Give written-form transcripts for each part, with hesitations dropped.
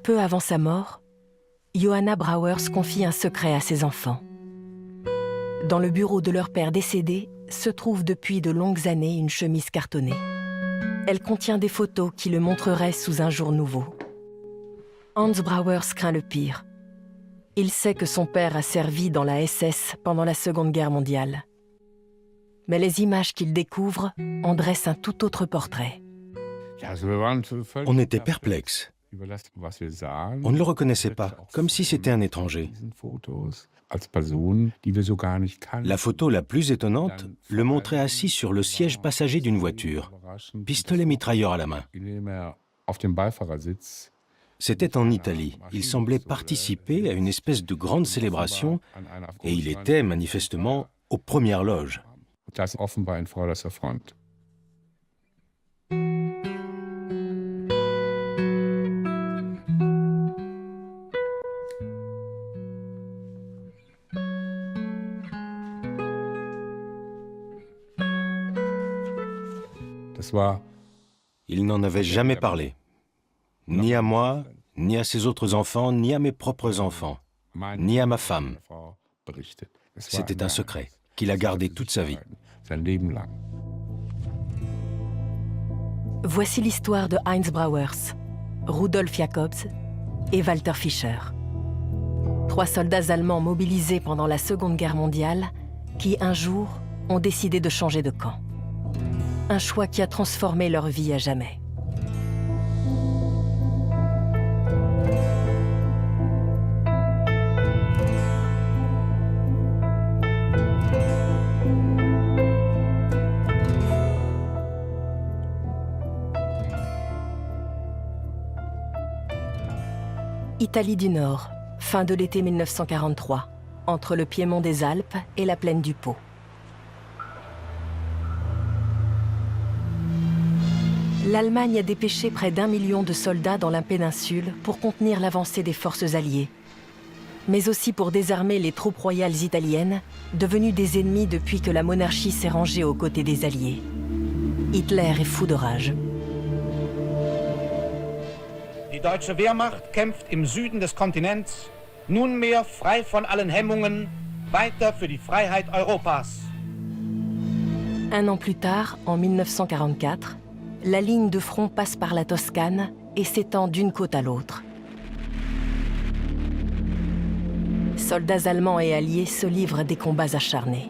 Peu avant sa mort, Johanna Brauers confie un secret à ses enfants. Dans le bureau de leur père décédé se trouve depuis de longues années une chemise cartonnée. Elle contient des photos qui le montreraient sous un jour nouveau. Hans Brauers craint le pire. Il sait que son père a servi dans la SS pendant la Seconde Guerre mondiale. Mais les images qu'il découvre en dressent un tout autre portrait. On était perplexes. On ne le reconnaissait pas, comme si c'était un étranger. La photo la plus étonnante le montrait assis sur le siège passager d'une voiture, pistolet mitrailleur à la main. C'était en Italie. Il semblait participer à une espèce de grande célébration et il était manifestement aux premières loges. Il n'en avait jamais parlé. Ni à moi, ni à ses autres enfants, ni à mes propres enfants, ni à ma femme. C'était un secret qu'il a gardé toute sa vie. Voici l'histoire de Heinz Brauers, Rudolf Jacobs et Walter Fischer. 3 soldats allemands mobilisés pendant la Seconde Guerre mondiale qui, un jour, ont décidé de changer de camp. Un choix qui a transformé leur vie à jamais. Italie du Nord, fin de l'été 1943, entre le piémont des Alpes et la plaine du Pô. L'Allemagne a dépêché près d'1 million de soldats dans la péninsule pour contenir l'avancée des forces alliées, mais aussi pour désarmer les troupes royales italiennes, devenues des ennemis depuis que la monarchie s'est rangée aux côtés des Alliés. Hitler est fou de rage. Die deutsche Wehrmacht kämpft im Süden des Kontinents, nunmehr frei von allen Hemmungen, weiter für die Freiheit Europas. Un an plus tard, en 1944, la ligne de front passe par la Toscane et s'étend d'une côte à l'autre. Soldats allemands et alliés se livrent des combats acharnés.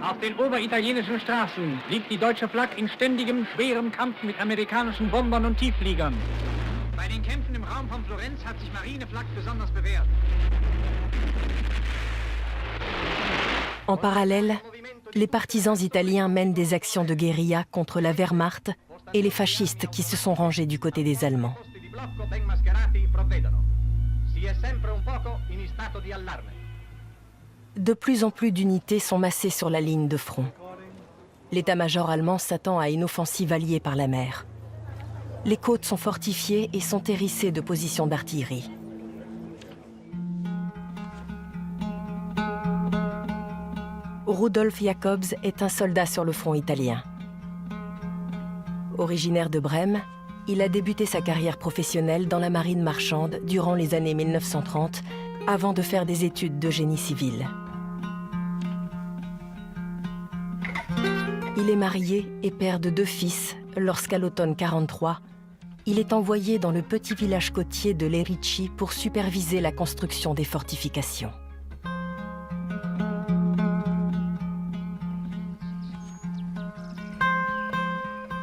Auf den oberitalienischen Straßen liegt die deutsche Flagge in ständigem, schwerem Kampf mit amerikanischen Bombern und Tieffliegern. Bei den Kämpfen im Raum von Florenz hat sich Marineflak besonders bewährt. En parallèle, les partisans italiens mènent des actions de guérilla contre la Wehrmacht et les fascistes qui se sont rangés du côté des Allemands. De plus en plus d'unités sont massées sur la ligne de front. L'état-major allemand s'attend à une offensive alliée par la mer. Les côtes sont fortifiées et sont hérissées de positions d'artillerie. Rudolf Jacobs est un soldat sur le front italien. Originaire de Brême, il a débuté sa carrière professionnelle dans la marine marchande durant les années 1930, avant de faire des études de génie civil. Il est marié et père de 2 fils lorsqu'à l'automne 1943, il est envoyé dans le petit village côtier de Lerici pour superviser la construction des fortifications.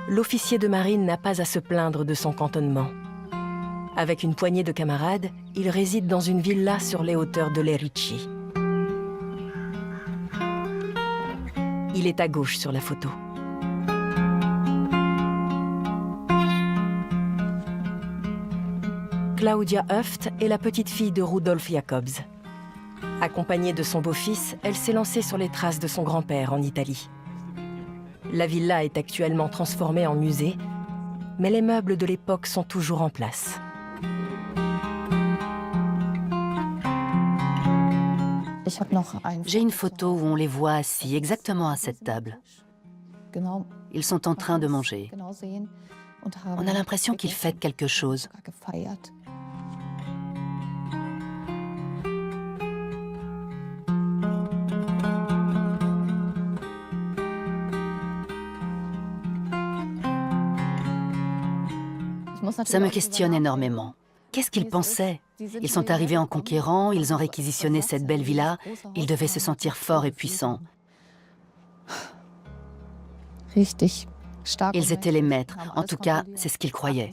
L'officier de marine n'a pas à se plaindre de son cantonnement. Avec une poignée de camarades, il réside dans une villa sur les hauteurs de Lerici. Il est à gauche sur la photo. Claudia Höft est la petite fille de Rudolf Jacobs. Accompagnée de son beau-fils, elle s'est lancée sur les traces de son grand-père en Italie. La villa est actuellement transformée en musée, mais les meubles de l'époque sont toujours en place. J'ai une photo où on les voit assis exactement à cette table. Ils sont en train de manger. On a l'impression qu'ils fêtent quelque chose. Ça me questionne énormément. Qu'est-ce qu'ils pensaient? Ils sont arrivés en conquérant, ils ont réquisitionné cette belle villa, ils devaient se sentir forts et puissants. Ils étaient les maîtres, en tout cas, c'est ce qu'ils croyaient.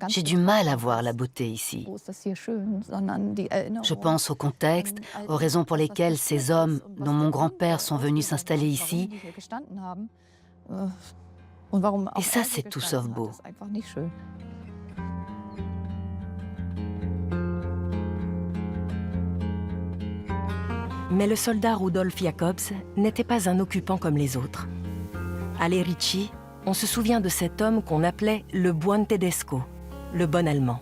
J'ai du mal à voir la beauté ici. Je pense au contexte, aux raisons pour lesquelles ces hommes, dont mon grand-père, sont venus s'installer ici. Et ça, c'est tout sauf beau. Mais le soldat Rudolf Jacobs n'était pas un occupant comme les autres. À Lerici, on se souvient de cet homme qu'on appelait le buon tedesco, le bon allemand.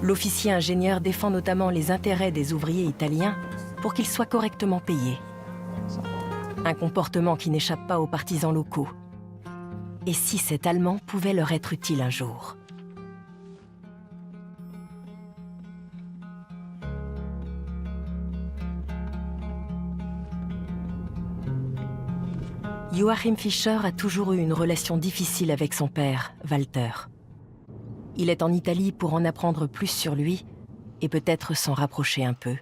L'officier ingénieur défend notamment les intérêts des ouvriers italiens pour qu'ils soient correctement payés. Un comportement qui n'échappe pas aux partisans locaux. Et si cet Allemand pouvait leur être utile un jour? Joachim Fischer a toujours eu une relation difficile avec son père, Walter. Il est en Italie pour en apprendre plus sur lui et peut-être s'en rapprocher un peu.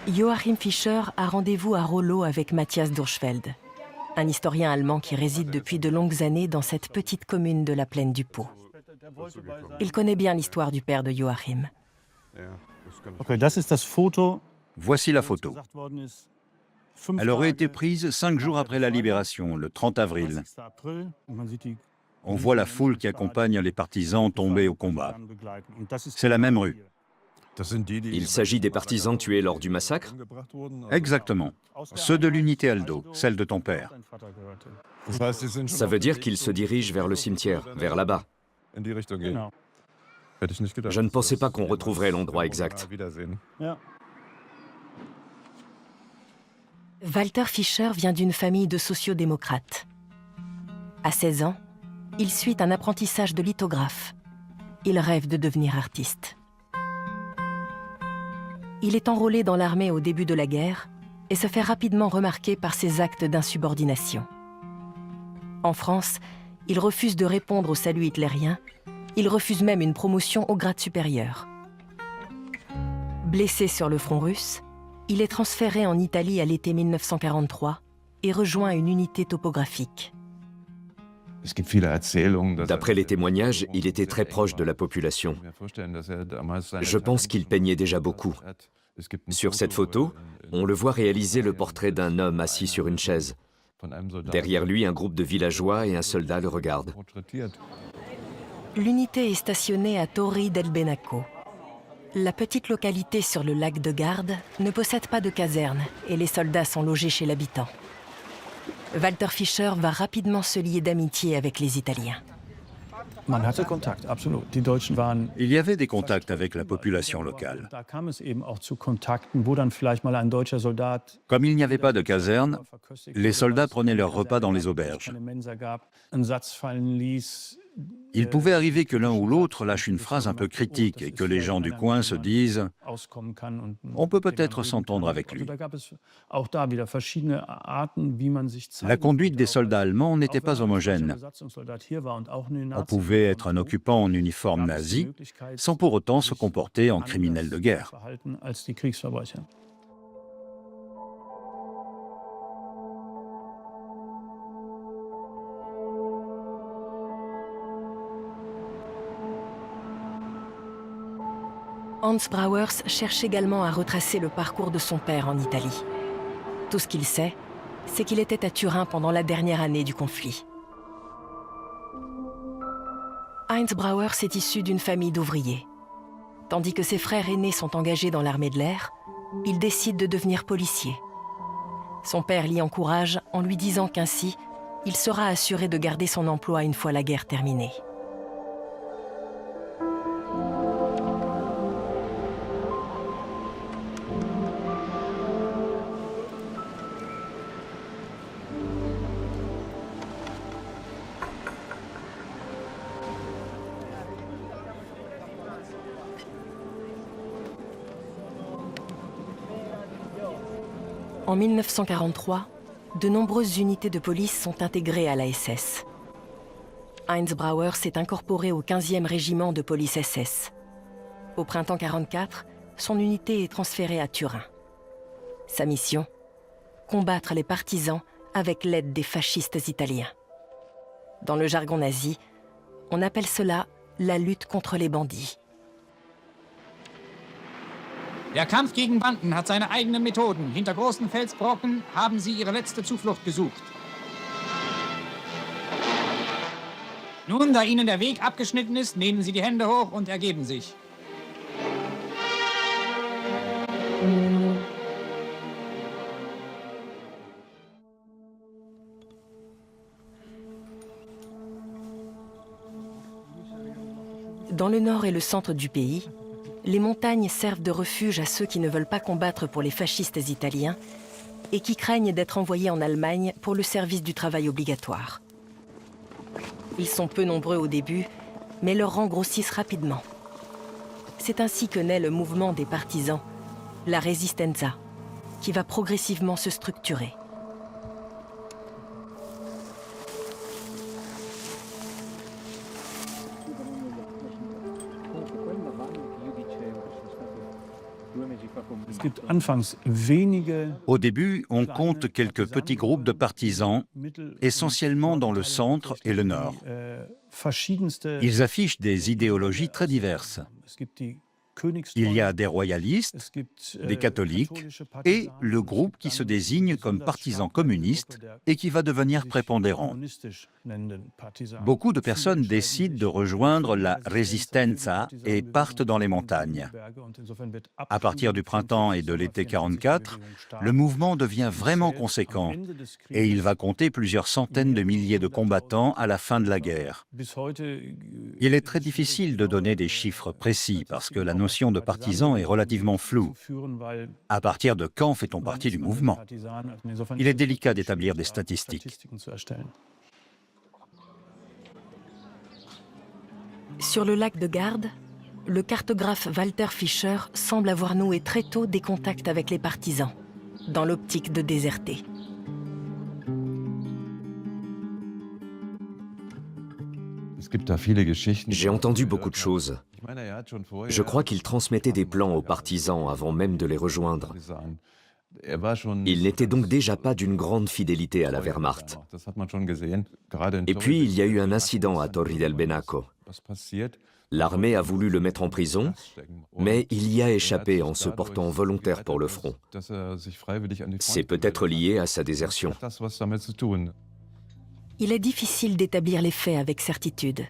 Joachim Fischer a rendez-vous à Rollo avec Matthias Durchfeld, un historien allemand qui réside depuis de longues années dans cette petite commune de la plaine du Pô. Il connaît bien l'histoire du père de Joachim. Voici la photo. Elle aurait été prise 5 jours après la libération, le 30 avril. On voit la foule qui accompagne les partisans tombés au combat. C'est la même rue. Il s'agit des partisans tués lors du massacre? Exactement. Ceux de l'unité Aldo, celle de ton père. Ça veut dire qu'ils se dirigent vers le cimetière, vers là-bas. Je ne pensais pas qu'on retrouverait l'endroit exact. Walter Fischer vient d'une famille de sociodémocrates. À 16 ans, il suit un apprentissage de lithographe. Il rêve de devenir artiste. Il est enrôlé dans l'armée au début de la guerre et se fait rapidement remarquer par ses actes d'insubordination. En France, il refuse de répondre au salut hitlérien. Il refuse même une promotion au grade supérieur. Blessé sur le front russe, il est transféré en Italie à l'été 1943 et rejoint une unité topographique. D'après les témoignages, il était très proche de la population. Je pense qu'il peignait déjà beaucoup. Sur cette photo, on le voit réaliser le portrait d'un homme assis sur une chaise. Derrière lui, un groupe de villageois et un soldat le regardent. L'unité est stationnée à Torri del Benaco. La petite localité sur le lac de Garde ne possède pas de caserne et les soldats sont logés chez l'habitant. Walter Fischer va rapidement se lier d'amitié avec les Italiens. Il y avait des contacts avec la population locale. Comme il n'y avait pas de caserne, les soldats prenaient leur repas dans les auberges. Il pouvait arriver que l'un ou l'autre lâche une phrase un peu critique et que les gens du coin se disent « on peut peut-être s'entendre avec lui ». La conduite des soldats allemands n'était pas homogène. On pouvait être un occupant en uniforme nazi sans pour autant se comporter en criminel de guerre. Hans Brauers cherche également à retracer le parcours de son père en Italie. Tout ce qu'il sait, c'est qu'il était à Turin pendant la dernière année du conflit. Heinz Brauers est issu d'une famille d'ouvriers. Tandis que ses frères aînés sont engagés dans l'armée de l'air, il décide de devenir policier. Son père l'y encourage en lui disant qu'ainsi, il sera assuré de garder son emploi une fois la guerre terminée. En 1943, de nombreuses unités de police sont intégrées à la SS. Heinz Brauer s'est incorporé au 15e régiment de police SS. Au printemps 1944, son unité est transférée à Turin. Sa mission ? Combattre les partisans avec l'aide des fascistes italiens. Dans le jargon nazi, on appelle cela la lutte contre les bandits. Der Kampf gegen Banden hat seine eigenen Methoden. Hinter großen Felsbrocken haben sie ihre letzte Zuflucht gesucht. Nun, da ihnen der Weg abgeschnitten ist, nehmen sie die Hände hoch und ergeben sich. Dans le nord et le centre du pays, les montagnes servent de refuge à ceux qui ne veulent pas combattre pour les fascistes italiens et qui craignent d'être envoyés en Allemagne pour le service du travail obligatoire. Ils sont peu nombreux au début, mais leurs rangs grossissent rapidement. C'est ainsi que naît le mouvement des partisans, la Resistenza, qui va progressivement se structurer. Au début, on compte quelques petits groupes de partisans, essentiellement dans le centre et le nord. Ils affichent des idéologies très diverses. Il y a des royalistes, des catholiques et le groupe qui se désigne comme partisan communiste et qui va devenir prépondérant. Beaucoup de personnes décident de rejoindre la Resistenza et partent dans les montagnes. À partir du printemps et de l'été 1944, le mouvement devient vraiment conséquent et il va compter plusieurs centaines de milliers de combattants à la fin de la guerre. Il est très difficile de donner des chiffres précis parce que la notion de partisan est relativement floue. À partir de quand fait-on partie du mouvement? Il est délicat d'établir des statistiques. Sur le lac de Garde, le cartographe Walter Fischer semble avoir noué très tôt des contacts avec les partisans, dans l'optique de déserter. J'ai entendu beaucoup de choses. Je crois qu'il transmettait des plans aux partisans avant même de les rejoindre. Il n'était donc déjà pas d'une grande fidélité à la Wehrmacht. Et puis, il y a eu un incident à Torri del Benaco. L'armée a voulu le mettre en prison, mais il y a échappé en se portant volontaire pour le front. C'est peut-être lié à sa désertion. Il est difficile d'établir les faits avec certitude.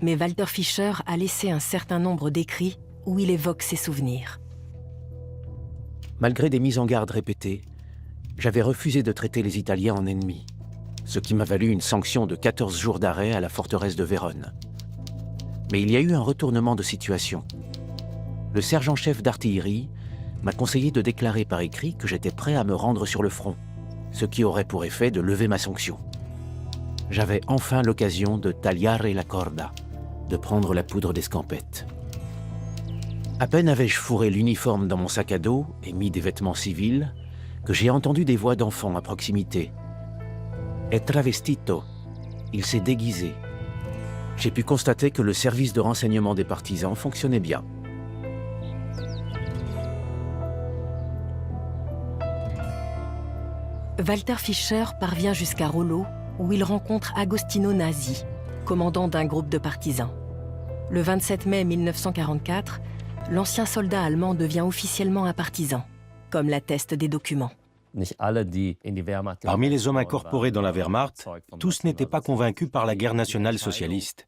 Mais Walter Fischer a laissé un certain nombre d'écrits où il évoque ses souvenirs. Malgré des mises en garde répétées, j'avais refusé de traiter les Italiens en ennemis, ce qui m'a valu une sanction de 14 jours d'arrêt à la forteresse de Vérone. Mais il y a eu un retournement de situation. Le sergent-chef d'artillerie m'a conseillé de déclarer par écrit que j'étais prêt à me rendre sur le front, ce qui aurait pour effet de lever ma sanction. J'avais enfin l'occasion de tagliare la corda, de prendre la poudre d'escampette. À peine avais-je fourré l'uniforme dans mon sac à dos et mis des vêtements civils que j'ai entendu des voix d'enfants à proximité. « È travestito » il s'est déguisé. J'ai pu constater que le service de renseignement des partisans fonctionnait bien. Walter Fischer parvient jusqu'à Rollo, où il rencontre Agostino Nasi, commandant d'un groupe de partisans. Le 27 mai 1944, l'ancien soldat allemand devient officiellement un partisan, comme l'attestent des documents. Parmi les hommes incorporés dans la Wehrmacht, tous n'étaient pas convaincus par la guerre nationale socialiste.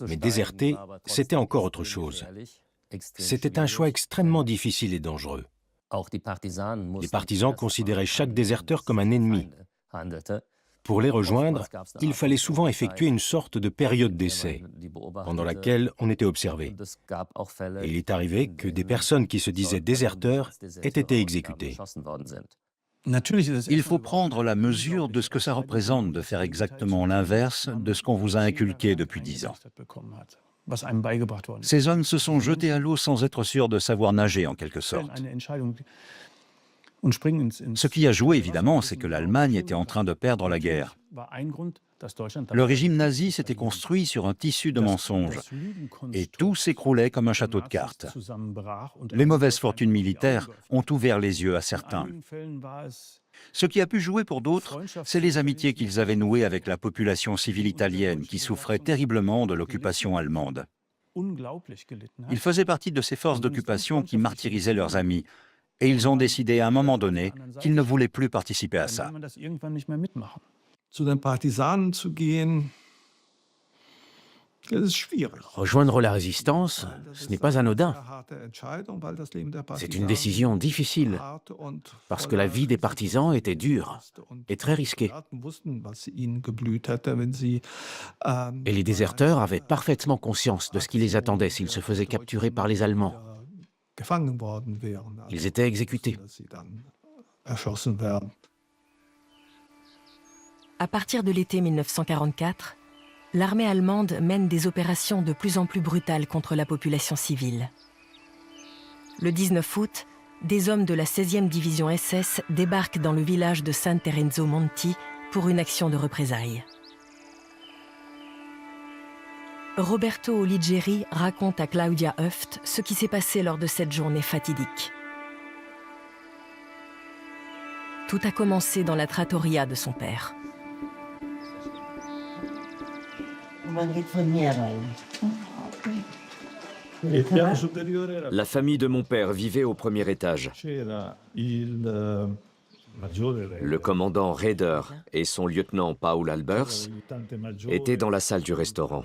Mais déserter, c'était encore autre chose. C'était un choix extrêmement difficile et dangereux. Les partisans considéraient chaque déserteur comme un ennemi. Pour les rejoindre, il fallait souvent effectuer une sorte de période d'essai, pendant laquelle on était observé. Et il est arrivé que des personnes qui se disaient déserteurs aient été exécutées. Il faut prendre la mesure de ce que ça représente de faire exactement l'inverse de ce qu'on vous a inculqué depuis 10 ans. Ces hommes se sont jetés à l'eau sans être sûrs de savoir nager, en quelque sorte. Ce qui a joué, évidemment, c'est que l'Allemagne était en train de perdre la guerre. Le régime nazi s'était construit sur un tissu de mensonges, et tout s'écroulait comme un château de cartes. Les mauvaises fortunes militaires ont ouvert les yeux à certains. Ce qui a pu jouer pour d'autres, c'est les amitiés qu'ils avaient nouées avec la population civile italienne qui souffrait terriblement de l'occupation allemande. Ils faisaient partie de ces forces d'occupation qui martyrisaient leurs amis, et ils ont décidé à un moment donné qu'ils ne voulaient plus participer à ça. Rejoindre la résistance, ce n'est pas anodin. C'est une décision difficile, parce que la vie des partisans était dure et très risquée. Et les déserteurs avaient parfaitement conscience de ce qui les attendait s'ils se faisaient capturer par les Allemands. Ils étaient exécutés. À partir de l'été 1944, l'armée allemande mène des opérations de plus en plus brutales contre la population civile. Le 19 août, des hommes de la 16e division SS débarquent dans le village de San Terenzo Monti pour une action de représailles. Roberto Oligieri raconte à Claudia Höft ce qui s'est passé lors de cette journée fatidique. Tout a commencé dans la trattoria de son père. La famille de mon père vivait au premier étage. Le commandant Raeder et son lieutenant Paul Albers étaient dans la salle du restaurant.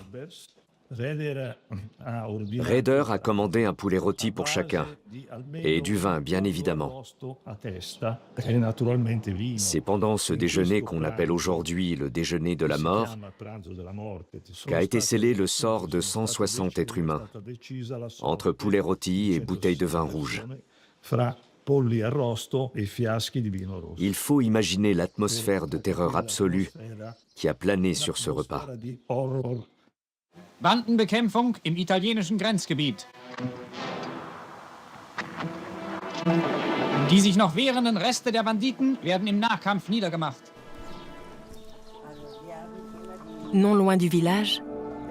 Raeder a commandé un poulet rôti pour chacun, et du vin, bien évidemment. C'est pendant ce déjeuner qu'on appelle aujourd'hui le déjeuner de la mort qu'a été scellé le sort de 160 êtres humains, entre poulet rôti et bouteilles de vin rouge. Il faut imaginer l'atmosphère de terreur absolue qui a plané sur ce repas. Bandenbekämpfung im italienischen Grenzgebiet. Die sich noch wehrenden Reste der Banditen werden im Nahkampf niedergemacht. Non loin du village,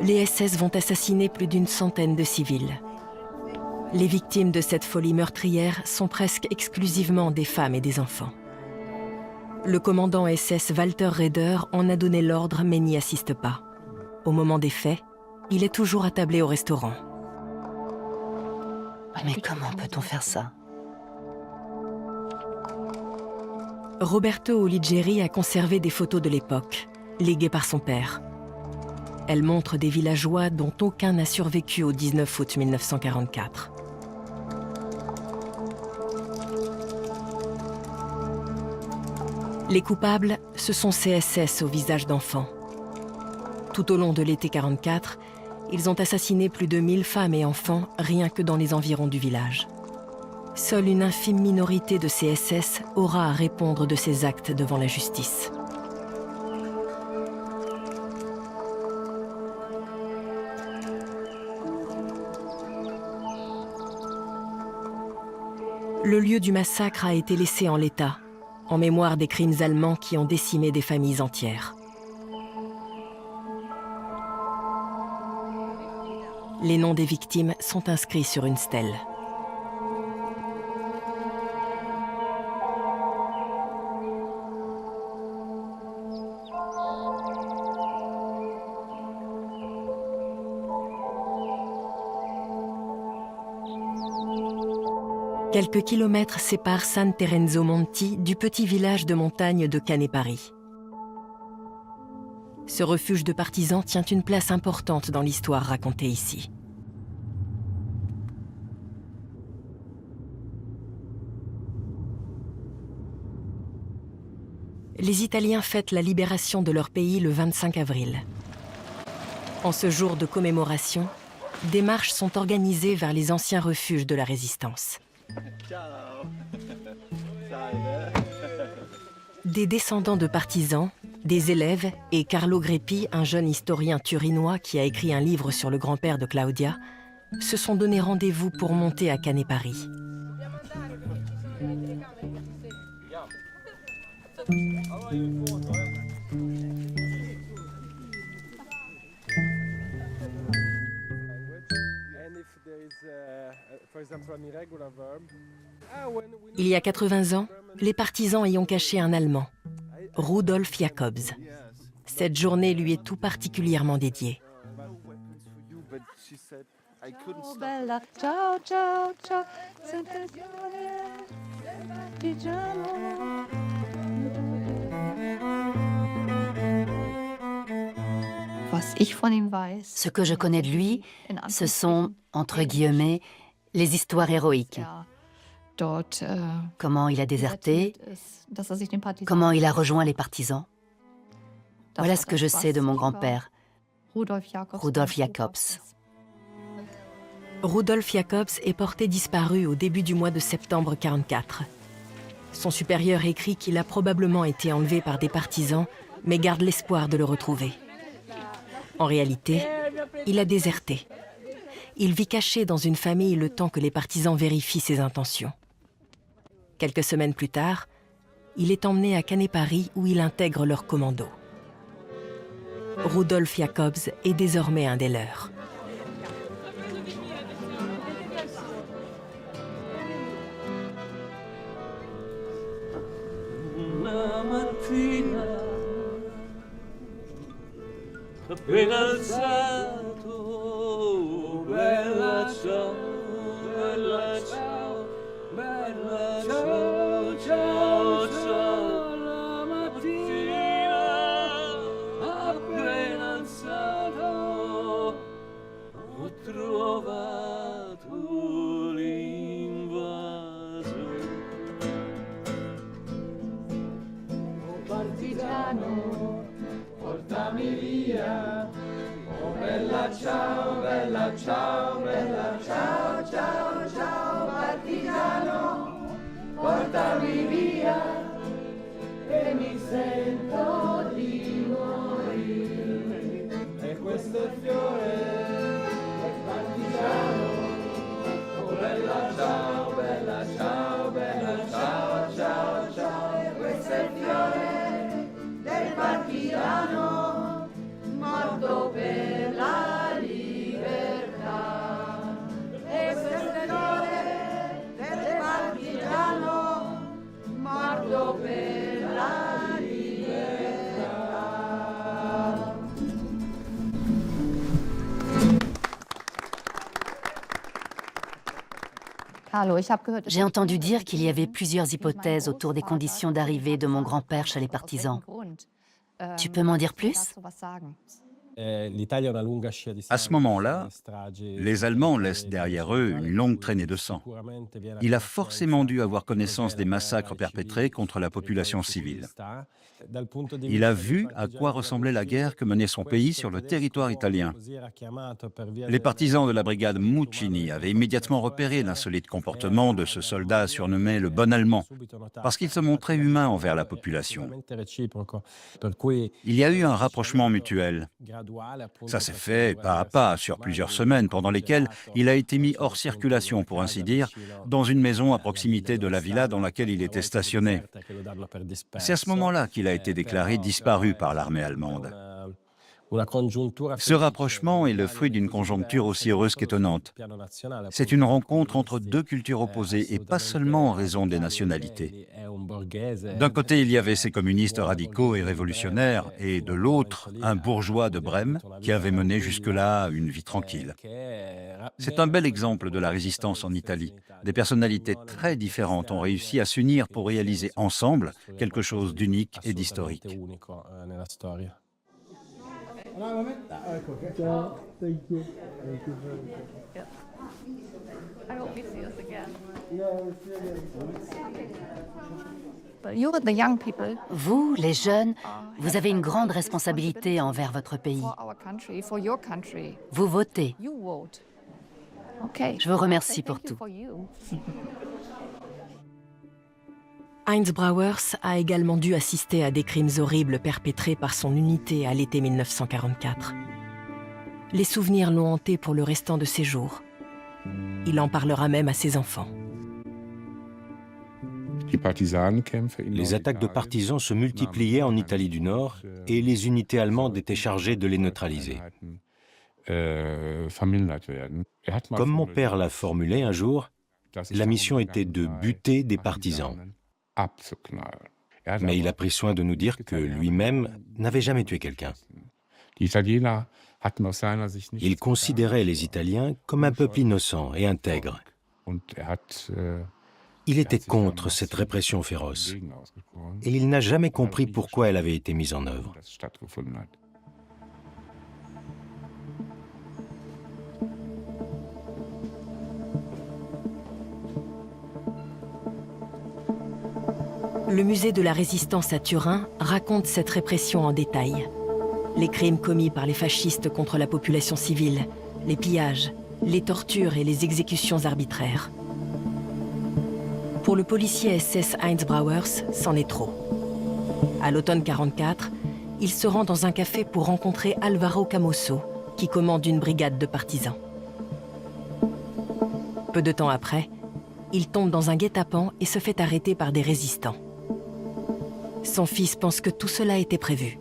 les SS vont assassiner plus d'une centaine de civils. Les victimes de cette folie meurtrière sont presque exclusivement des femmes et des enfants. Le commandant SS Walter Raeder en a donné l'ordre mais n'y assiste pas. Au moment des faits, il est toujours attablé au restaurant. Mais comment peut-on faire ça? Roberto Oligieri a conservé des photos de l'époque, léguées par son père. Elles montrent des villageois dont aucun n'a survécu au 19 août 1944. Les coupables, ce sont ces SS au visage d'enfants. Tout au long de l'été 44, ils ont assassiné plus de 1000 femmes et enfants rien que dans les environs du village. Seule une infime minorité de ces SS aura à répondre de ces actes devant la justice. Le lieu du massacre a été laissé en l'état, en mémoire des crimes allemands qui ont décimé des familles entières. Les noms des victimes sont inscrits sur une stèle. Quelques kilomètres séparent San Terenzo Monti du petit village de montagne de Canepari. Ce refuge de partisans tient une place importante dans l'histoire racontée ici. Les Italiens fêtent la libération de leur pays le 25 avril. En ce jour de commémoration, des marches sont organisées vers les anciens refuges de la résistance. Des descendants de partisans, des élèves et Carlo Greppi, un jeune historien turinois qui a écrit un livre sur le grand-père de Claudia, se sont donné rendez-vous pour monter à Canepari. Il y a 80 ans, les partisans y ont caché un Allemand, Rudolf Jacobs. Cette journée lui est tout particulièrement dédiée. Ciao, bella, ciao, ciao, ciao. Ce que je connais de lui, ce sont, entre guillemets, les histoires héroïques. Comment il a déserté, comment il a rejoint les partisans. Voilà ce que je sais de mon grand-père, Rudolf Jacobs. Rudolf Jacobs est porté disparu au début du mois de septembre 1944. Son supérieur écrit qu'il a probablement été enlevé par des partisans, mais garde l'espoir de le retrouver. En réalité, il a déserté. Il vit caché dans une famille le temps que les partisans vérifient ses intentions. Quelques semaines plus tard, il est emmené à Canet-Paris où il intègre leur commando. Rudolf Jacobs est désormais un des leurs. Appena alzato, bella ciao, bella ciao, bella ciao, ciao, ciao. La mattina, appena alzato, ho trovato l'invaso. Oh partigiano, portami via, oh bella ciao, bella ciao, bella ciao, ciao, ciao, partigiano, portami via, che mi sento di morire. E questo è il fiore del partigiano, oh bella ciao, bella ciao, bella ciao, ciao, ciao, e questo è il fiore del partigiano morto per la libertà. E questo è il fiore del partigiano morto per la libertà. J'ai entendu dire qu'il y avait plusieurs hypothèses autour des conditions d'arrivée de mon grand-père chez les partisans. Tu peux m'en dire plus? À ce moment-là, les Allemands laissent derrière eux une longue traînée de sang. Il a forcément dû avoir connaissance des massacres perpétrés contre la population civile. Il a vu à quoi ressemblait la guerre que menait son pays sur le territoire italien. Les partisans de la brigade Muccini avaient immédiatement repéré l'insolite comportement de ce soldat surnommé le Bon Allemand, parce qu'il se montrait humain envers la population. Il y a eu un rapprochement mutuel. Ça s'est fait pas à pas sur plusieurs semaines, pendant lesquelles il a été mis hors circulation, pour ainsi dire, dans une maison à proximité de la villa dans laquelle il était stationné. C'est à ce moment-là qu'il a été déclaré disparu par l'armée allemande. Ce rapprochement est le fruit d'une conjoncture aussi heureuse qu'étonnante. C'est une rencontre entre deux cultures opposées et pas seulement en raison des nationalités. D'un côté, il y avait ces communistes radicaux et révolutionnaires, et de l'autre, un bourgeois de Brême qui avait mené jusque-là une vie tranquille. C'est un bel exemple de la résistance en Italie. Des personnalités très différentes ont réussi à s'unir pour réaliser ensemble quelque chose d'unique et d'historique. Vous, les jeunes, vous avez une grande responsabilité envers votre pays. Vous votez. Je vous remercie pour tout. Heinz Brauers a également dû assister à des crimes horribles perpétrés par son unité à l'été 1944. Les souvenirs l'ont hanté pour le restant de ses jours. Il en parlera même à ses enfants. Les attaques de partisans se multipliaient en Italie du Nord et les unités allemandes étaient chargées de les neutraliser. Comme mon père l'a formulé un jour, la mission était de buter des partisans. Mais il a pris soin de nous dire que lui-même n'avait jamais tué quelqu'un. Il considérait les Italiens comme un peuple innocent et intègre. Il était contre cette répression féroce. Et il n'a jamais compris pourquoi elle avait été mise en œuvre. Le musée de la Résistance à Turin raconte cette répression en détail. Les crimes commis par les fascistes contre la population civile, les pillages, les tortures et les exécutions arbitraires. Pour le policier SS Heinz Brauers, c'en est trop. À l'automne 1944, il se rend dans un café pour rencontrer Alvaro Camosso, qui commande une brigade de partisans. Peu de temps après, il tombe dans un guet-apens et se fait arrêter par des résistants. Son fils pense que tout cela était prévu.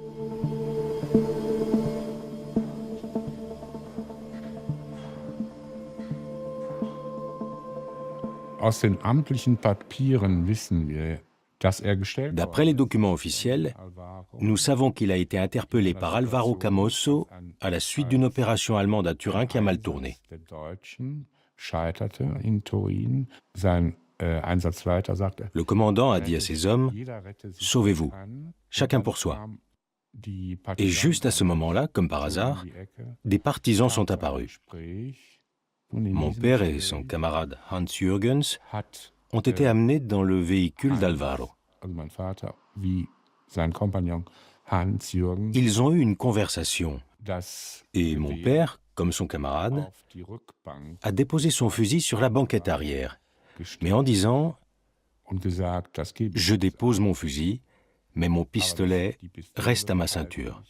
D'après les documents officiels, nous savons qu'il a été interpellé par Alvaro Camosso à la suite d'une opération allemande à Turin qui a mal tourné. Le commandant a dit à ses hommes « Sauvez-vous, chacun pour soi ». Et juste à ce moment-là, comme par hasard, des partisans sont apparus. Mon père et son camarade Hans Jürgens ont été amenés dans le véhicule d'Alvaro. Ils ont eu une conversation et mon père, comme son camarade, a déposé son fusil sur la banquette arrière, mais en disant « Je dépose mon fusil, mais mon pistolet reste à ma ceinture ».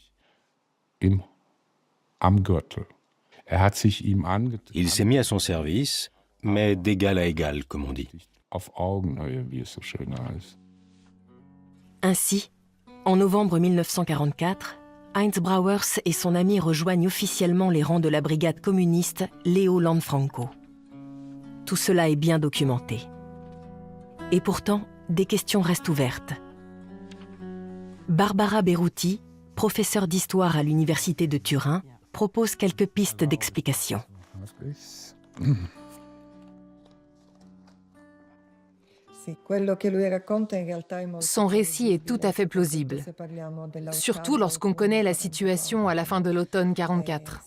Il s'est mis à son service, mais d'égal à égal, comme on dit. Ainsi, en novembre 1944, Heinz Brauers et son ami rejoignent officiellement les rangs de la brigade communiste Leo Lanfranco. Tout cela est bien documenté. Et pourtant, des questions restent ouvertes. Barbara Beruti, professeure d'histoire à l'université de Turin, propose quelques pistes d'explication. Son récit est tout à fait plausible, surtout lorsqu'on connaît la situation à la fin de l'automne 1944.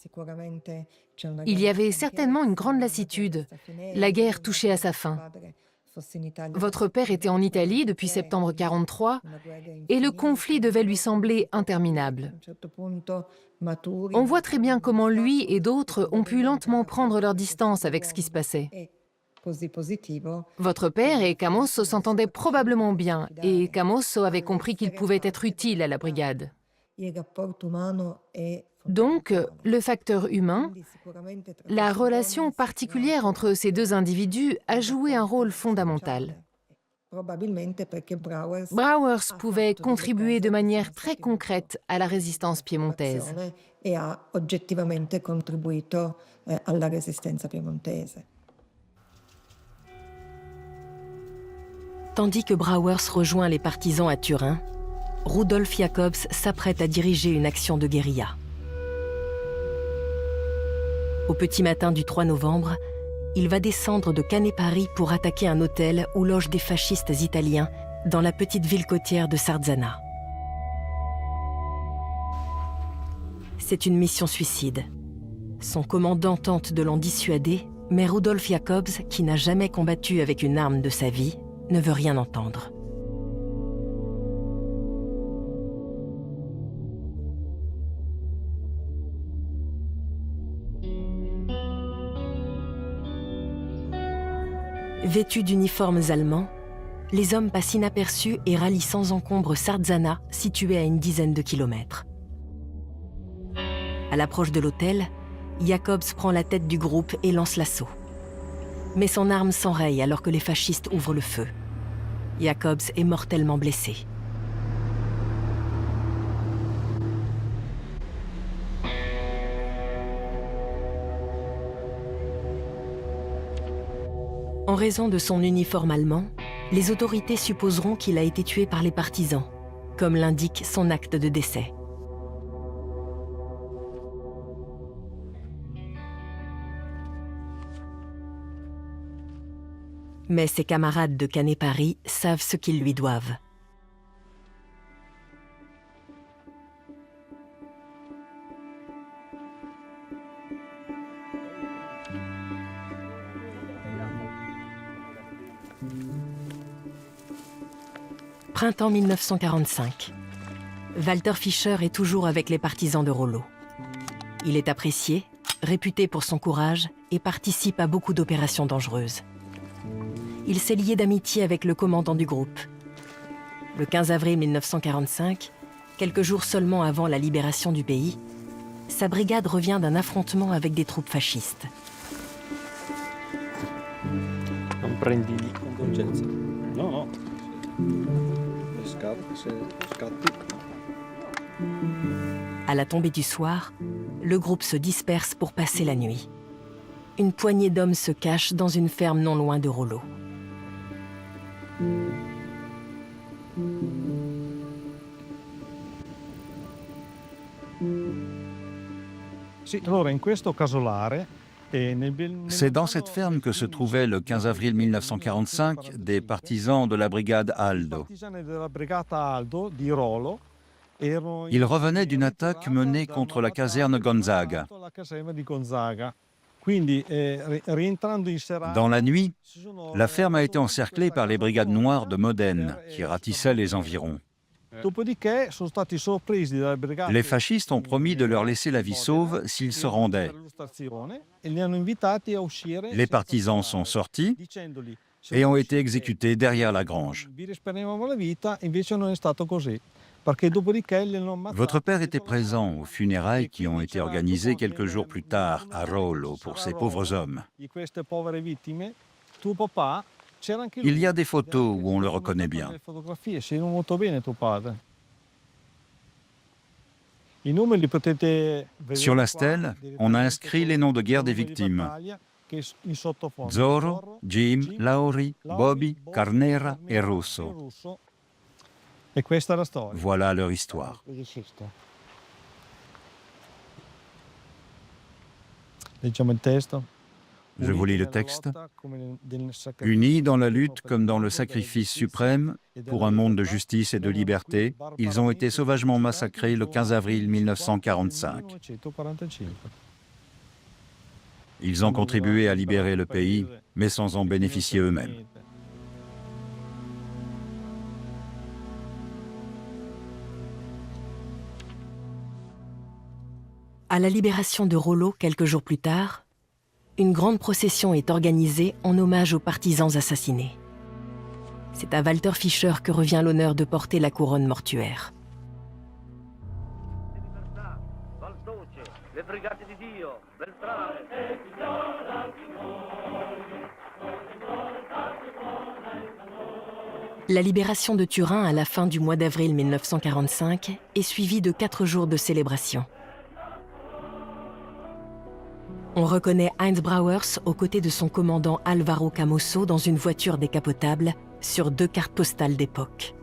Il y avait certainement une grande lassitude. La guerre touchait à sa fin. Votre père était en Italie depuis septembre 1943 et le conflit devait lui sembler interminable. On voit très bien comment lui et d'autres ont pu lentement prendre leur distance avec ce qui se passait. Votre père et Camosso s'entendaient probablement bien et Camosso avait compris qu'il pouvait être utile à la brigade. Donc, le facteur humain, la relation particulière entre ces deux individus a joué un rôle fondamental. Brauers pouvait contribuer de manière très concrète à la résistance piémontaise. Tandis que Brauers rejoint les partisans à Turin, Rudolf Jacobs s'apprête à diriger une action de guérilla. Au petit matin du 3 novembre, il va descendre de Canepari pour attaquer un hôtel où logent des fascistes italiens dans la petite ville côtière de Sarzana. C'est une mission suicide. Son commandant tente de l'en dissuader, mais Rudolf Jacobs, qui n'a jamais combattu avec une arme de sa vie, ne veut rien entendre. Vêtus d'uniformes allemands, les hommes passent inaperçus et rallient sans encombre Sarzana, située à une dizaine de kilomètres. À l'approche de l'hôtel, Jacobs prend la tête du groupe et lance l'assaut. Mais son arme s'enraye alors que les fascistes ouvrent le feu. Jacobs est mortellement blessé. En raison de son uniforme allemand, les autorités supposeront qu'il a été tué par les partisans, comme l'indique son acte de décès. Mais ses camarades de Canet-Paris savent ce qu'ils lui doivent. Printemps 1945. Walter Fischer est toujours avec les partisans de Rollo. Il est apprécié, réputé pour son courage et participe à beaucoup d'opérations dangereuses. Il s'est lié d'amitié avec le commandant du groupe. Le 15 avril 1945, quelques jours seulement avant la libération du pays, sa brigade revient d'un affrontement avec des troupes fascistes. À la tombée du soir, le groupe se disperse pour passer la nuit. Une poignée d'hommes se cache dans une ferme non loin de Rollo. C'est dans cette ferme que se trouvaient le 15 avril 1945 des partisans de la brigade Aldo. Ils revenaient d'une attaque menée contre la caserne Gonzaga. Dans la nuit, la ferme a été encerclée par les brigades noires de Modène, qui ratissaient les environs. Les fascistes ont promis de leur laisser la vie sauve s'ils se rendaient. Les partisans sont sortis et ont été exécutés derrière la grange. Votre père était présent aux funérailles qui ont été organisées quelques jours plus tard à Rollo pour ces pauvres hommes. Il y a des photos où on le reconnaît bien. Sur la stèle, on a inscrit les noms de guerre des victimes. Zorro, Jim, Lauri, Bobby, Carnera et Russo. Voilà leur histoire. Je vous lis le texte. Unis dans la lutte comme dans le sacrifice suprême, pour un monde de justice et de liberté, ils ont été sauvagement massacrés le 15 avril 1945. Ils ont contribué à libérer le pays, mais sans en bénéficier eux-mêmes. À la libération de Rollo, quelques jours plus tard, une grande procession est organisée en hommage aux partisans assassinés. C'est à Walter Fischer que revient l'honneur de porter la couronne mortuaire. La libération de Turin à la fin du mois d'avril 1945 est suivie de 4 jours de célébration. On reconnaît Heinz Brauers aux côtés de son commandant Alvaro Camosso dans une voiture décapotable sur 2 cartes postales d'époque.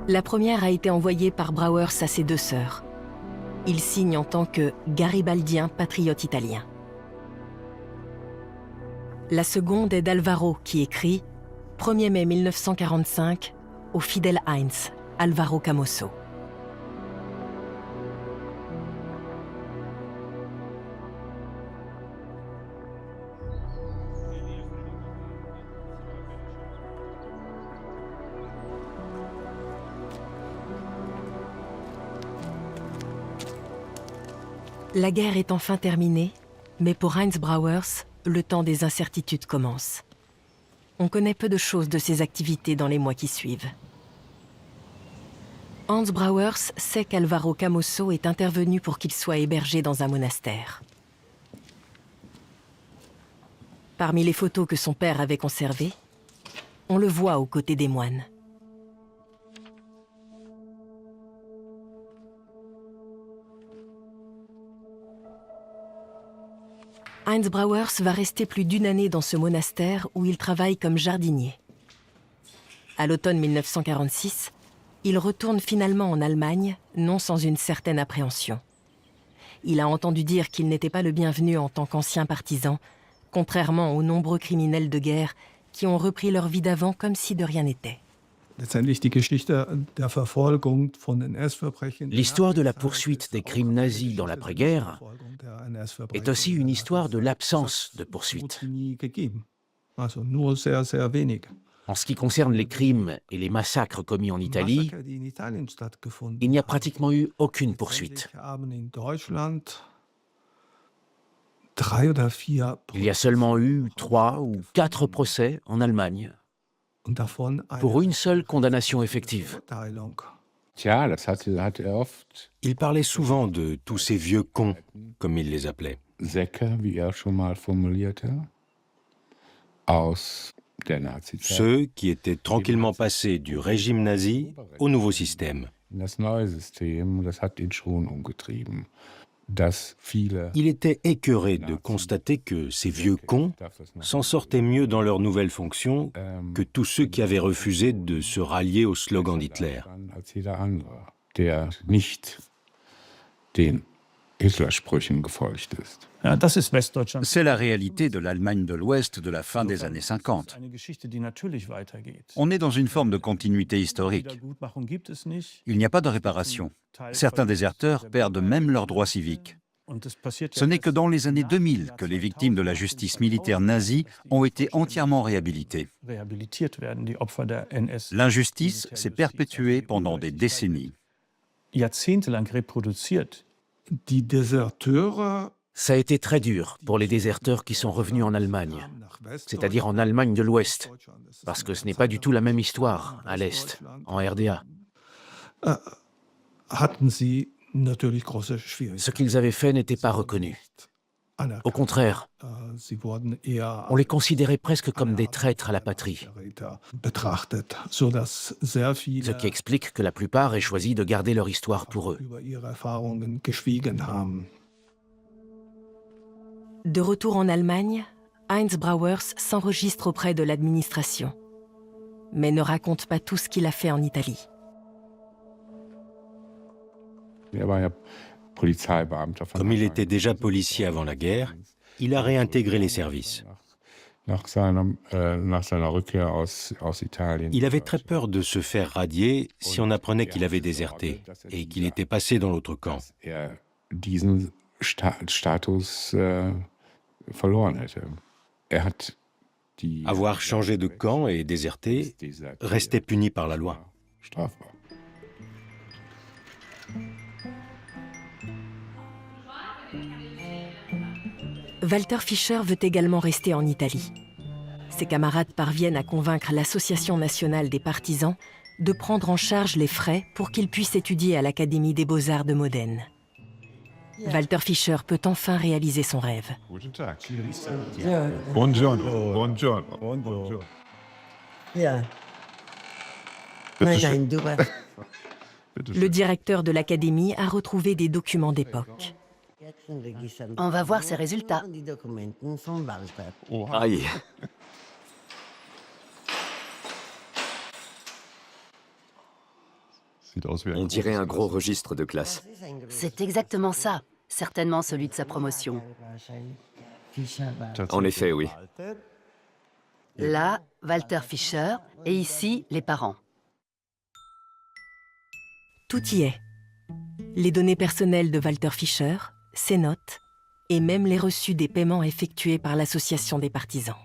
La première a été envoyée par Brauers à ses 2 sœurs. Il signe en tant que garibaldien patriote italien. La seconde est d'Alvaro qui écrit « 1er mai 1945 au fidèle Heinz, Alvaro Camosso ». La guerre est enfin terminée, mais pour Heinz Brauers, le temps des incertitudes commence. On connaît peu de choses de ses activités dans les mois qui suivent. Hans Brauers sait qu'Alvaro Camosso est intervenu pour qu'il soit hébergé dans un monastère. Parmi les photos que son père avait conservées, on le voit aux côtés des moines. Heinz Brauers va rester plus d'une année dans ce monastère où il travaille comme jardinier. À l'automne 1946, il retourne finalement en Allemagne, non sans une certaine appréhension. Il a entendu dire qu'il n'était pas le bienvenu en tant qu'ancien partisan, contrairement aux nombreux criminels de guerre qui ont repris leur vie d'avant comme si de rien n'était. L'histoire de la poursuite des crimes nazis dans l'après-guerre est aussi une histoire de l'absence de poursuite. En ce qui concerne les crimes et les massacres commis en Italie, il n'y a pratiquement eu aucune poursuite. Il y a seulement eu 3 ou 4 procès en Allemagne, pour une seule condamnation effective. Il parlait souvent de tous ces vieux cons, comme il les appelait. Ceux qui étaient tranquillement passés du régime nazi au nouveau système. Il était écœuré de constater que ces vieux cons s'en sortaient mieux dans leurs nouvelles fonctions que tous ceux qui avaient refusé de se rallier au slogan d'Hitler. C'est la réalité de l'Allemagne de l'Ouest de la fin des années 50. On est dans une forme de continuité historique. Il n'y a pas de réparation. Certains déserteurs perdent même leurs droits civiques. Ce n'est que dans les années 2000 que les victimes de la justice militaire nazie ont été entièrement réhabilitées. L'injustice s'est perpétuée pendant des décennies. Ça a été très dur pour les déserteurs qui sont revenus en Allemagne, c'est-à-dire en Allemagne de l'Ouest, parce que ce n'est pas du tout la même histoire à l'Est, en RDA. Ce qu'ils avaient fait n'était pas reconnu. Au contraire, on les considérait presque comme des traîtres à la patrie. Ce qui explique que la plupart aient choisi de garder leur histoire pour eux. De retour en Allemagne, Heinz Brauers s'enregistre auprès de l'administration, mais ne raconte pas tout ce qu'il a fait en Italie. Comme il était déjà policier avant la guerre, il a réintégré les services. Il avait très peur de se faire radier si on apprenait qu'il avait déserté et qu'il était passé dans l'autre camp. Avoir changé de camp et déserté restait puni par la loi. Walter Fischer veut également rester en Italie. Ses camarades parviennent à convaincre l'Association nationale des partisans de prendre en charge les frais pour qu'il puisse étudier à l'Académie des Beaux-Arts de Modène. Walter Fischer peut enfin réaliser son rêve. Le directeur de l'Académie a retrouvé des documents d'époque. On va voir ses résultats. Aïe. On dirait un gros registre de classe. C'est exactement ça. Certainement celui de sa promotion. En effet, oui. Là, Walter Fischer, et ici, les parents. Tout y est. Les données personnelles de Walter Fischer, ses notes, et même les reçus des paiements effectués par l'Association des partisans.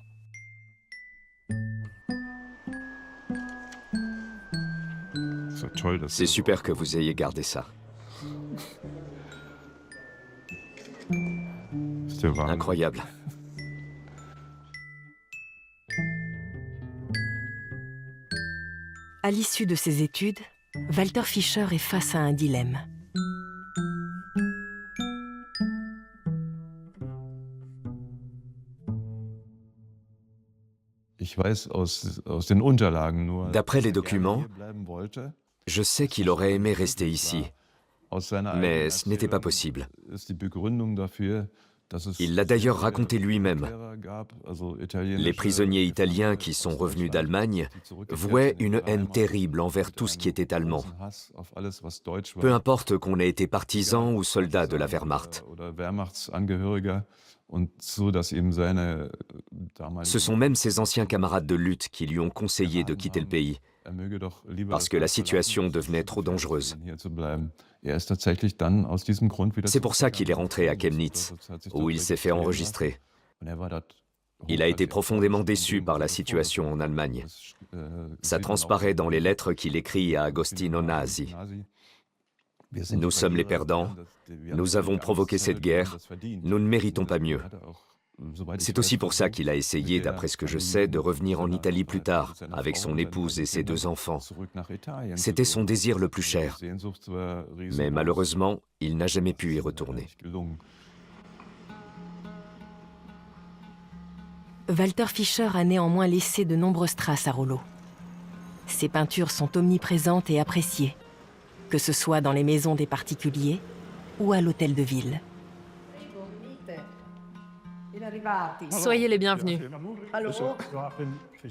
C'est super que vous ayez gardé ça. Incroyable. À l'issue de ses études, Walter Fischer est face à un dilemme. D'après les documents, je sais qu'il aurait aimé rester ici, mais ce n'était pas possible. Il l'a d'ailleurs raconté lui-même. Les prisonniers italiens qui sont revenus d'Allemagne vouaient une haine terrible envers tout ce qui était allemand. Peu importe qu'on ait été partisan ou soldat de la Wehrmacht. Ce sont même ses anciens camarades de lutte qui lui ont conseillé de quitter le pays, parce que la situation devenait trop dangereuse. C'est pour ça qu'il est rentré à Chemnitz, où il s'est fait enregistrer. Il a été profondément déçu par la situation en Allemagne. Ça transparaît dans les lettres qu'il écrit à Agostino Nasi. Nous sommes les perdants, nous avons provoqué cette guerre, nous ne méritons pas mieux. C'est aussi pour ça qu'il a essayé, d'après ce que je sais, de revenir en Italie plus tard, avec son épouse et ses 2 enfants. C'était son désir le plus cher. Mais malheureusement, il n'a jamais pu y retourner. Walter Fischer a néanmoins laissé de nombreuses traces à Rollo. Ses peintures sont omniprésentes et appréciées, que ce soit dans les maisons des particuliers ou à l'hôtel de ville. Soyez les bienvenus.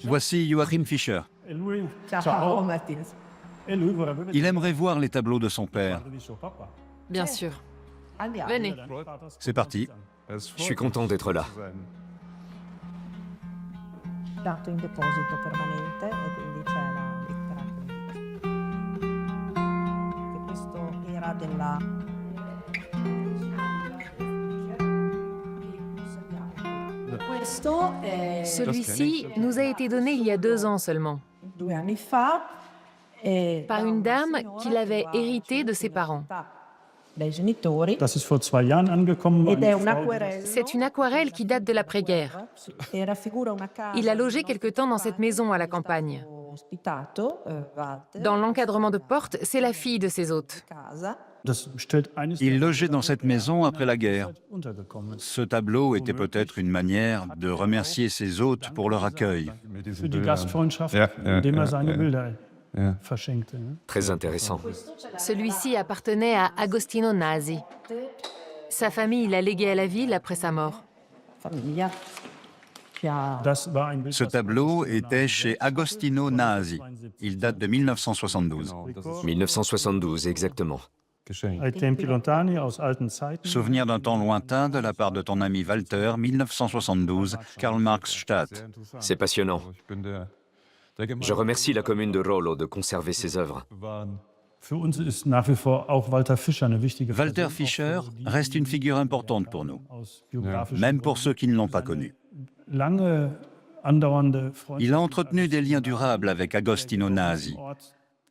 Voici Joachim Fischer. Il aimerait voir les tableaux de son père. Bien sûr. Venez. C'est parti. Je suis content d'être là. dato in deposito permanente e quindi c'è la lettera che questo era della Celui-ci nous a été donné il y a 2 ans seulement, 2 anni fa par une dame qui l'avait hérité de ses parents. dai genitori Das ist vor 2 Jahren angekommen. ed è un acquerello. C'est une aquarelle qui date de l'après-guerre. E raffigura una casa. Il a logé quelque temps dans cette maison à la campagne. Ospitato, Walter, Dans l'encadrement de porte, c'est la fille de ses hôtes. casa. Il logeait dans cette maison après la guerre. Ce tableau était peut-être une manière de remercier ses hôtes pour leur accueil. Für die Gastfreundschaft, indem seine Bilder verschenkte. Très intéressant. Celui-ci appartenait à Agostino Nasi. Sa famille l'a légué à la ville après sa mort. Famiglia. Ce tableau était chez Agostino Nasi. Il date de 1972. 1972, exactement. Ai tempi lontani, aus alten Zeiten. Souvenir d'un temps lointain de la part de ton ami Walter, 1972, Karl-Marx-Stadt. C'est passionnant. Je remercie la commune de Rollo de conserver ses œuvres. Für uns ist nach wie vor auch Walter Fischer eine wichtige Walter Fischer reste une figure importante pour nous, même pour ceux qui ne l'ont pas connu. Lange andauernde Freundschaft. Il a entretenu des liens durables avec Agostino Nasi,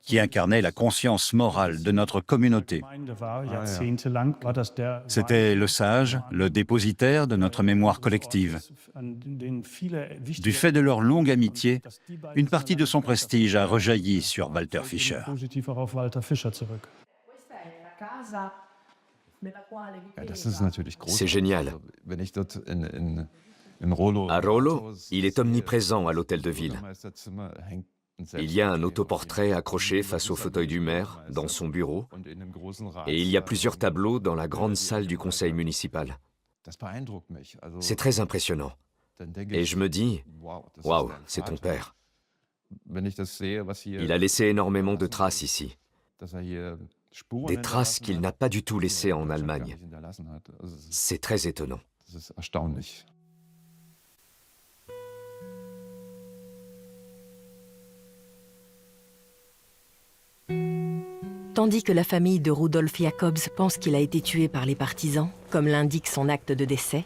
qui incarnait la conscience morale de notre communauté. C'était le sage, le dépositaire de notre mémoire collective. Du fait de leur longue amitié, une partie de son prestige a rejailli sur Walter Fischer. C'est génial. À Rollo, il est omniprésent à l'hôtel de ville. Il y a un autoportrait accroché face au fauteuil du maire, dans son bureau, et il y a plusieurs tableaux dans la grande salle du conseil municipal. C'est très impressionnant. Et je me dis, waouh, c'est ton père. Il a laissé énormément de traces ici. Des traces qu'il n'a pas du tout laissées en Allemagne. C'est très étonnant. Tandis que la famille de Rudolf Jacobs pense qu'il a été tué par les partisans, comme l'indique son acte de décès,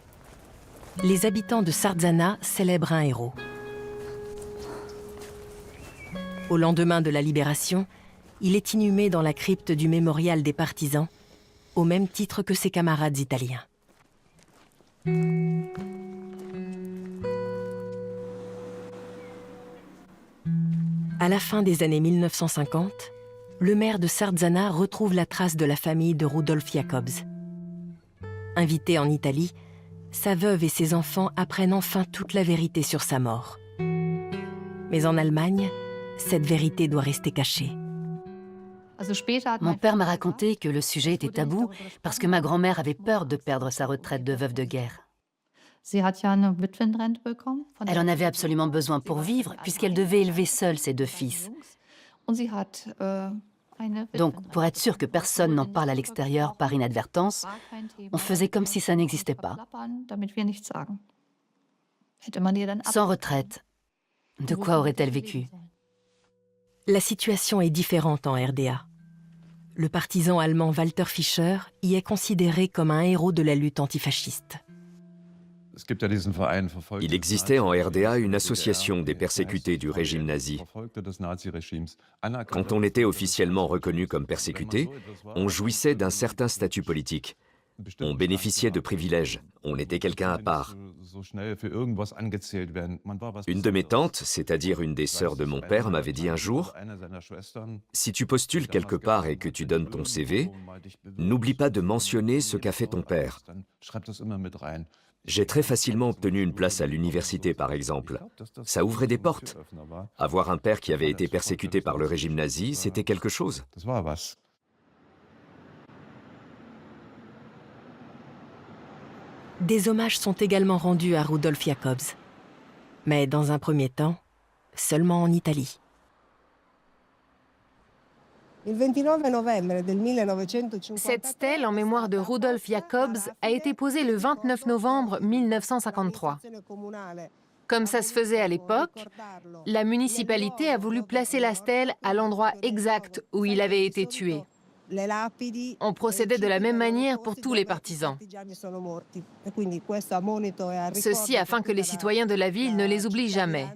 les habitants de Sarzana célèbrent un héros. Au lendemain de la libération, il est inhumé dans la crypte du mémorial des partisans, au même titre que ses camarades italiens. À la fin des années 1950, le maire de Sarzana retrouve la trace de la famille de Rudolf Jacobs. Invité en Italie, sa veuve et ses enfants apprennent enfin toute la vérité sur sa mort. Mais en Allemagne, cette vérité doit rester cachée. Mon père m'a raconté que le sujet était tabou parce que ma grand-mère avait peur de perdre sa retraite de veuve de guerre. Elle en avait absolument besoin pour vivre puisqu'elle devait élever seule ses 2 fils. Donc, pour être sûr que personne n'en parle à l'extérieur par inadvertance, on faisait comme si ça n'existait pas. Sans retraite, de quoi aurait-elle vécu? La situation est différente en RDA. Le partisan allemand Walter Fischer y est considéré comme un héros de la lutte antifasciste. Il existait en RDA une association des persécutés du régime nazi. Quand on était officiellement reconnu comme persécuté, on jouissait d'un certain statut politique. On bénéficiait de privilèges, on était quelqu'un à part. Une de mes tantes, c'est-à-dire une des sœurs de mon père, m'avait dit un jour « Si tu postules quelque part et que tu donnes ton CV, n'oublie pas de mentionner ce qu'a fait ton père. » J'ai très facilement obtenu une place à l'université, par exemple. Ça ouvrait des portes. Avoir un père qui avait été persécuté par le régime nazi, c'était quelque chose. Des hommages sont également rendus à Rudolf Jacobs. Mais dans un premier temps, seulement en Italie. Cette stèle en mémoire de Rudolf Jacobs a été posée le 29 novembre 1953. Comme ça se faisait à l'époque, la municipalité a voulu placer la stèle à l'endroit exact où il avait été tué. On procédait de la même manière pour tous les partisans. Ceci afin que les citoyens de la ville ne les oublient jamais.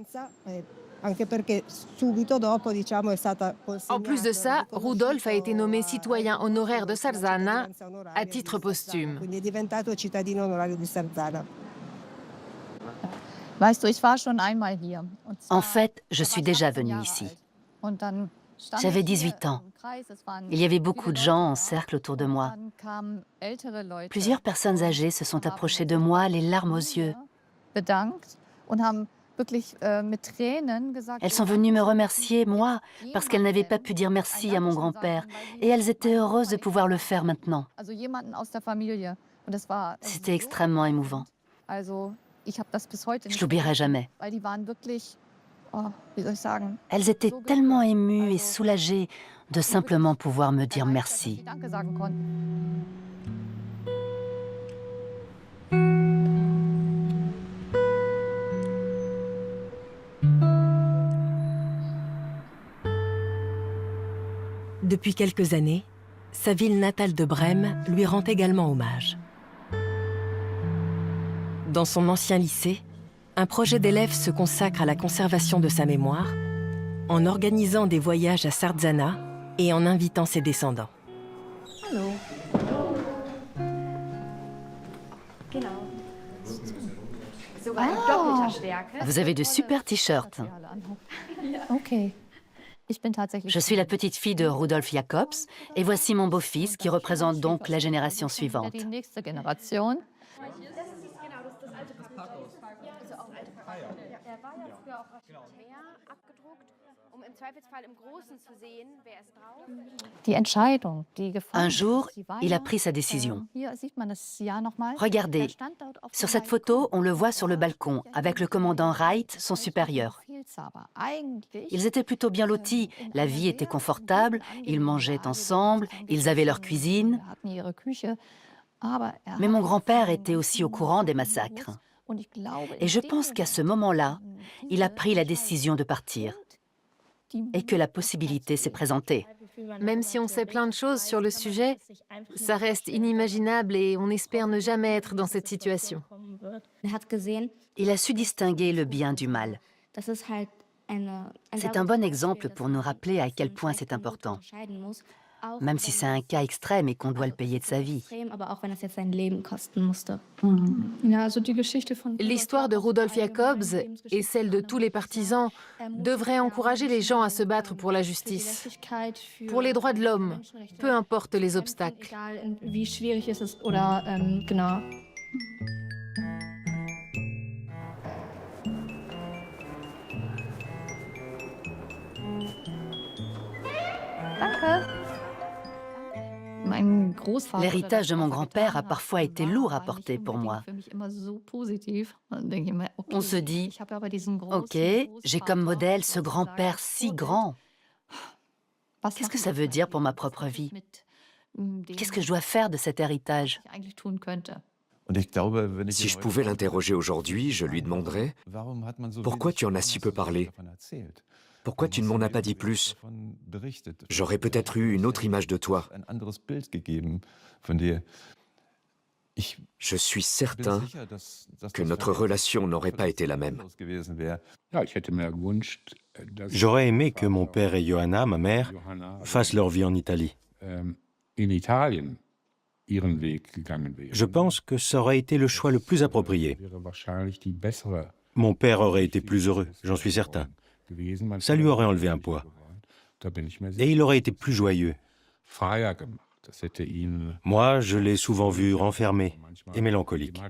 En plus de ça, Rudolf a été nommé citoyen honoraire de Sarzana à titre posthume. En fait, je suis déjà venue ici. J'avais 18 ans. Il y avait beaucoup de gens en cercle autour de moi. Plusieurs personnes âgées se sont approchées de moi, les larmes aux yeux. Elles sont venues me remercier, moi, parce qu'elles n'avaient pas pu dire merci à mon grand-père. Et elles étaient heureuses de pouvoir le faire maintenant. C'était extrêmement émouvant. Je l'oublierai jamais. Elles étaient tellement émues et soulagées de simplement pouvoir me dire merci. Depuis quelques années, sa ville natale de Brême lui rend également hommage. Dans son ancien lycée, un projet d'élèves se consacre à la conservation de sa mémoire en organisant des voyages à Sarzana et en invitant ses descendants. Vous avez de super t-shirts. Je suis la petite fille de Rudolf Jacobs et voici mon beau-fils qui représente donc la génération suivante. Un jour, il a pris sa décision. Regardez, sur cette photo, on le voit sur le balcon, avec le commandant Wright, son supérieur. Ils étaient plutôt bien lotis, la vie était confortable, ils mangeaient ensemble, ils avaient leur cuisine. Mais mon grand-père était aussi au courant des massacres. Et je pense qu'à ce moment-là, il a pris la décision de partir. Et que la possibilité s'est présentée. Même si on sait plein de choses sur le sujet, ça reste inimaginable et on espère ne jamais être dans cette situation. Il a su distinguer le bien du mal. C'est un bon exemple pour nous rappeler à quel point c'est important. Même si c'est un cas extrême et qu'on doit le payer de sa vie. L'histoire de Rudolf Jacobs et celle de tous les partisans devraient encourager les gens à se battre pour la justice, pour les droits de l'homme, peu importe les obstacles. L'héritage de mon grand-père a parfois été lourd à porter pour moi. On se dit, ok, j'ai comme modèle ce grand-père si grand. Qu'est-ce que ça veut dire pour ma propre vie? Qu'est-ce que je dois faire de cet héritage? Si je pouvais l'interroger aujourd'hui, je lui demanderais « Pourquoi tu en as si peu parlé? Pourquoi tu ne m'en as pas dit plus? J'aurais peut-être eu une autre image de toi. » Je suis certain que notre relation n'aurait pas été la même. J'aurais aimé que mon père et Johanna, ma mère, fassent leur vie en Italie. Je pense que ça aurait été le choix le plus approprié. Mon père aurait été plus heureux, j'en suis certain. Ça lui aurait enlevé un poids. Et il aurait été plus joyeux. Moi, je l'ai souvent vu renfermé et mélancolique.